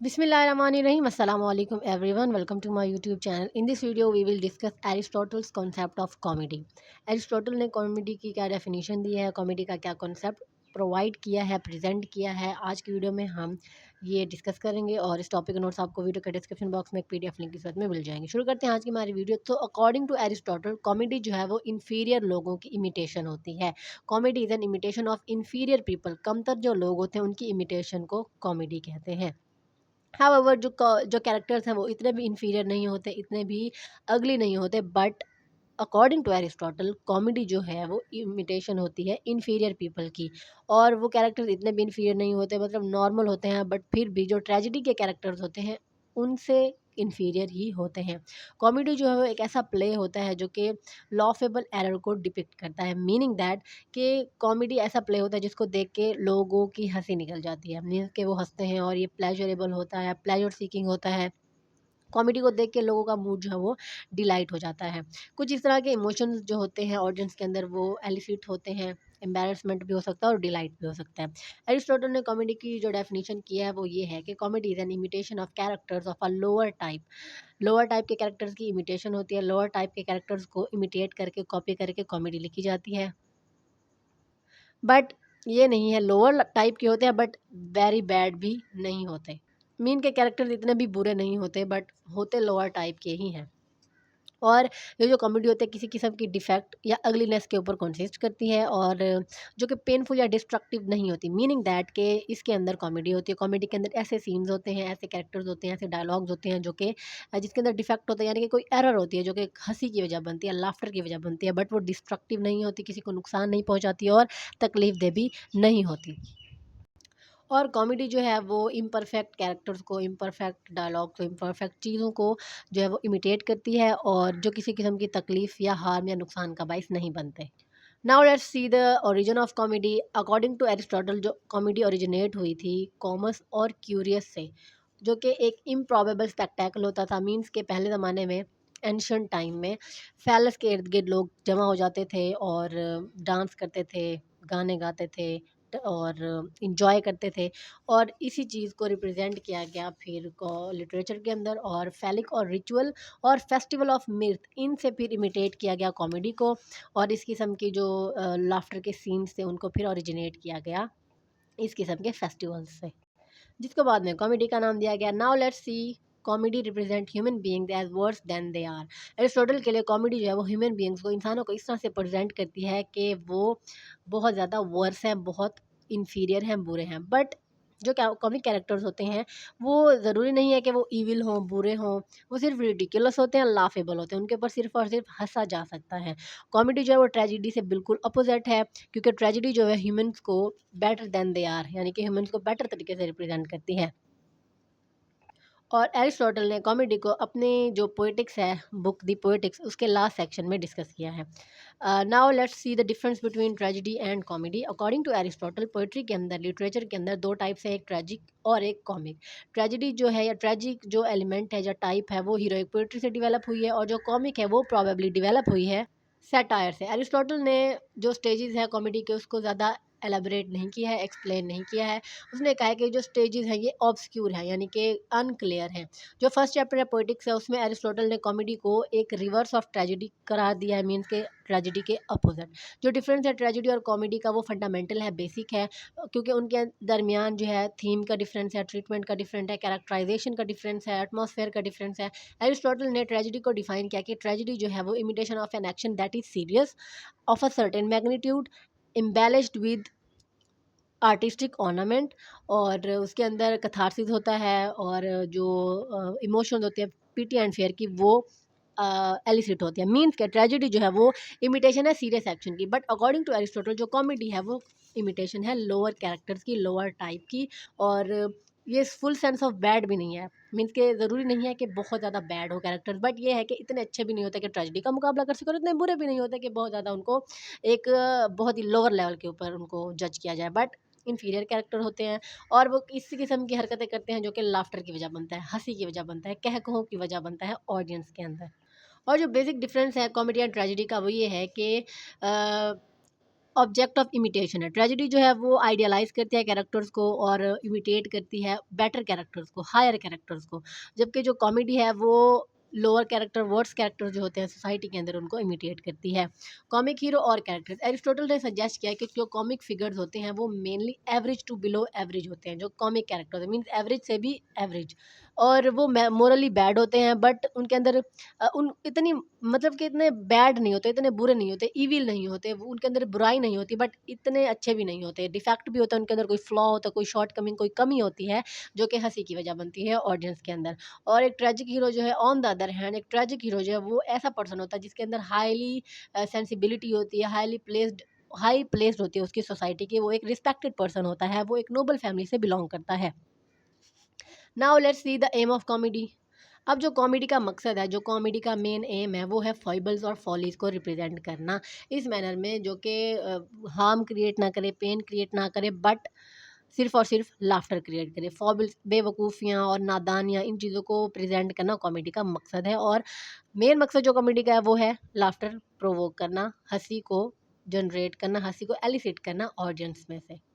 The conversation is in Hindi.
Bismillahirrahmanirrahim. Assalamu alaikum everyone. Welcome to my YouTube channel. In this video we will discuss Aristotle's concept of comedy. Aristotle ने कॉमेडी की क्या डेफिनेशन दी है, कॉमेडी का क्या कॉन्सेप्ट प्रोवाइड किया है, प्रेजेंट किया है। आज की वीडियो में हम ये डिस्कस करेंगे और इस टॉपिक के नोट्स आपको वीडियो के डिस्क्रिप्शन बॉक्स में एक पीडीएफ लिंक के साथ में मिल जाएंगे। शुरू करते हैं आज की हमारी वीडियो। तो अकॉर्डिंग टू एरिस्टोटल कॉमेडी जो है वो इन्फीरियर लोगों की इमिटेशन होती है। Comedy is an imitation of inferior people. कमतर जो लोग होते हैं उनकी इमिटेशन को कॉमेडी कहते हैं। हाउएवर जो कैरेक्टर्स हैं वो इतने भी इन्फीरियर नहीं होते, इतने भी अगली नहीं होते, but according to Aristotle comedy जो है वो इमिटेशन होती है इन्फीरियर पीपल की। और वो कैरेक्टर्स इतने भी इन्फीरियर नहीं होते, मतलब नॉर्मल होते हैं, बट फिर भी जो ट्रेजिडी के कैरेक्टर्स होते हैं उनसे इन्फीरियर ही होते हैं। कॉमेडी जो है वो एक ऐसा प्ले होता है जो कि लॉफेबल एरर को डिपिक्ट करता है। मीनिंग दैट कि कॉमेडी ऐसा प्ले होता है जिसको देख के लोगों की हंसी निकल जाती है, मीन्स के वो हंसते हैं और ये प्लेजरेबल होता है, प्लेजर सीकिंग होता है। कॉमेडी को देख के लोगों का मूड जो है वो डिलाइट हो जाता है। कुछ इस तरह के इमोशंस जो होते हैं ऑडियंस के अंदर वो एलिसिट होते हैं। एम्बैरेसमेंट भी हो सकता है और डिलाइट भी हो सकता है। एरिस्टोटल ने कॉमेडी की जो डेफिनेशन किया है वो ये है कि comedy is an imitation of characters of a lower type. Lower type के कैरेक्टर्स की इमिटेशन होती है। लोअर टाइप के कैरेक्टर्स को इमिटेट करके, कॉपी करके कॉमेडी लिखी जाती है। बट ये नहीं है, लोअर टाइप के होते हैं बट वेरी बैड भी नहीं होते। मीन के कैरेक्टर्स इतने भी बुरे नहीं होते, बट होते लोअर टाइप के ही हैं। और ये जो कॉमेडी होती है किसी किस्म की डिफेक्ट या अगलीनेस के ऊपर कंसिस्ट करती है, और जो कि पेनफुल या डिस्ट्रक्टिव नहीं होती। मीनिंग दैट के इसके अंदर कॉमेडी होती है। कॉमेडी के अंदर ऐसे सीन्स होते हैं, ऐसे कैरेक्टर्स होते हैं, ऐसे डायलॉग्स होते हैं जो कि जिसके अंदर डिफेक्ट होता है, यानी कि कोई एरर होती है जो कि हंसी की वजह बनती है, लाफ्टर की वजह बनती है, बट वो डिस्ट्रक्टिव नहीं होती, किसी को नुकसान नहीं पहुंचाती और तकलीफ दे भी नहीं होती। और कॉमेडी जो है वो इम्परफेक्ट कैरेक्टर्स को, इम्परफेक्ट डायलॉग को, इम्परफेक्ट चीज़ों को जो है वो इमिटेट करती है, और जो किसी किस्म की तकलीफ़ या हार्म या नुकसान का बायस नहीं बनते। Now let's see the origin of comedy. According to Aristotle जो कॉमेडी ओरिजिनेट हुई थी कॉमर्स और क्यूरियस से, जो कि एक इम्प्रॉबेबल स्पेक्टेकल होता था। मीन्स के पहले ज़माने में, एंशंट टाइम में, पैलेस के इर्द गिर्द लोग जमा हो जाते थे और डांस करते थे, गाने गाते थे और इंजॉय करते थे। और इसी चीज़ को रिप्रेजेंट किया गया फिर को लिटरेचर के अंदर, और फैलिक और रिचुअल और फेस्टिवल ऑफ मिर्थ, इनसे फिर इमिटेट किया गया कॉमेडी को। और इस किस्म की जो लाफ्टर के सीन्स थे उनको फिर ओरिजिनेट किया गया इस किस्म के फेस्टिवल्स से, जिसको बाद में कॉमेडी का नाम दिया गया। Now let's see comedy represent human beings as worse than they are. Aristotle के लिए कॉमेडी जो है वो ह्यूमन बीइंग्स को, इंसानों को इस तरह से प्रेजेंट करती है कि वो बहुत ज़्यादा वर्स हैं, बहुत इन्फीरियर हैं, बुरे हैं। बट जो क्या कॉमिक कैरेक्टर्स होते हैं वो ज़रूरी नहीं है कि वो ईविल हों, बुरे हों। वो सिर्फ रिडिकुलस होते हैं, लाफेबल होते हैं, उनके ऊपर सिर्फ और सिर्फ हंसा जा सकता है। कॉमेडी जो है वो ट्रेजिडी से बिल्कुल अपोजिट है, क्योंकि ट्रेजिडी जो है ह्यूमंस को बेटर देन दे आर, यानी कि ह्यूमंस को बेटर तरीके से रिप्रेजेंट करती है। और एरिस्टोटल ने कॉमेडी को अपने जो पोएटिक्स है, बुक दी पोएटिक्स, उसके लास्ट सेक्शन में डिस्कस किया है। Now let's see the difference between tragedy and comedy. According to Aristotle poetry के अंदर, लिटरेचर के अंदर दो टाइप्स है, एक ट्रेजिक और एक कॉमिक। ट्रेजिडी जो है या ट्रेजिक जो एलिमेंट है या टाइप है वो हीरोइक पोएट्री से डेवलप हुई है, और जो कॉमिक है वो प्रॉबेबली डेवलप हुई है सैटायर से। एरिस्टोटल ने जो स्टेजेस है कॉमेडी के उसको ज़्यादा एलाबोरेट नहीं किया है, एक्सप्लेन नहीं किया है। उसने कहा है कि जो स्टेजेस हैं ये ऑब्सक्यूर हैं, यानी कि अनक्लियर हैं। जो फर्स्ट चैप्टर है पोएटिक्स है उसमें एरिस्टोटल ने कॉमेडी को एक रिवर्स ऑफ ट्रेजेडी करार दिया है, मीन्स के ट्रेजेडी के अपोजिट। जो डिफरेंस है ट्रेजेडी और कॉमेडी का वो फंडामेंटल है, बेसिक है, क्योंकि उनके दरमियान जो है थीम का डिफरेंस है, ट्रीटमेंट का डिफरेंट है, कैरेक्टराइजेशन का डिफरेंस है, एटमॉस्फेयर का डिफरेंस है। एरिस्टोटल ने ट्रेजेडी को डिफाइन किया कि ट्रेजेडी जो है वो imitation of an action that is serious of a certain magnitude, embellished with artistic ornament, और उसके अंदर कथारसिस होता है, और जो इमोशंस होते हैं पिटी एंड फेयर की वो एलिसिट होती है। मीन्स के ट्रेजेडी जो है वो इमिटेशन है सीरियस एक्शन की, बट अकॉर्डिंग टू एरिस्टोटल जो कॉमेडी है वो इमिटेशन है लोअर कैरेक्टर्स की, लोअर टाइप की। और ये फुल सेंस ऑफ बैड भी नहीं है, मीन्स के ज़रूरी नहीं है कि बहुत ज़्यादा बैड हो कैरेक्टर्स, बट ये है कि इतने अच्छे भी नहीं होते कि ट्रेजेडी का मुकाबला कर सके, और इतने बुरे भी नहीं होते कि बहुत ज़्यादा उनको एक बहुत ही लोअर लेवल के ऊपर उनको जज किया जाए। बट इन्फीरियर कैरेक्टर होते हैं, और वो इस किस्म की हरकतें करते हैं जो कि लाफ्टर की वजह बनता है, हंसी की वजह बनता है, कह कहो की वजह बनता है ऑडियंस के अंदर। और जो बेसिक डिफरेंस है कॉमेडी एंड ट्रेजेडी का वो ये है कि ऑब्जेक्ट ऑफ इमिटेशन है। ट्रेजेडी जो है वो आइडियलाइज करती है कैरेक्टर्स को और इमिटेट करती है बेटर कैरेक्टर्स को, हायर कैरेक्टर्स को, जबकि जो कॉमेडी है वो लोअर कैरेक्टर, वर्ड्स कैरेक्टर जो होते हैं सोसाइटी के अंदर, उनको इमिटेट करती है। कॉमिक हीरो और कैरेक्टर्स, एरिस्टोटल ने सजेस्ट किया है कि जो कॉमिक फिगर्स होते हैं वो mainly average to below average होते हैं। जो कॉमिक कैरेक्टर होते हैं मीन्स एवरेज से भी एवरेज, और वो मोरली बैड होते हैं, बट उनके अंदर उन इतनी मतलब कि इतने बैड नहीं होते, इतने बुरे नहीं होते, ईविल नहीं होते, वो उनके अंदर बुराई नहीं होती, बट इतने अच्छे भी नहीं होते, डिफेक्ट भी होता है उनके अंदर, कोई फ्लॉ होता है, कोई शॉर्ट कमिंग, कोई कमी होती है जो कि हंसी की वजह बनती है ऑडियंस के अंदर। और एक ट्रेजिक हीरो जो है, ऑन द अदर हैंड, एक ट्रेजिक हीरो जो है वो ऐसा पर्सन होता है जिसके अंदर हाईली सेंसिबिलिटी होती है, हाई प्लेस्ड होती है उसकी सोसाइटी की, वो एक रिस्पेक्टेड पर्सन होता है, वो एक नोबल फैमिली से बिलोंग करता है। Now let's see the aim of comedy. अब जो कॉमेडी का मकसद है, जो कॉमेडी का मेन एम है, वो है फॉइबल्स और फॉलीज को रिप्रेजेंट करना इस मैनर में जो कि हार्म क्रिएट ना करे, पेन क्रिएट ना करे, बट सिर्फ और सिर्फ लाफ्टर क्रिएट करे। फॉबिल्स, बेवकूफ़ियाँ और नादानियाँ, इन चीज़ों को प्रेजेंट करना कॉमेडी का मकसद है। और मेन मकसद जो कॉमेडी का है वो है लाफ्टर प्रोवोक करना, हंसी को जनरेट करना, हंसी को एलिसिट करना ऑडियंस में से।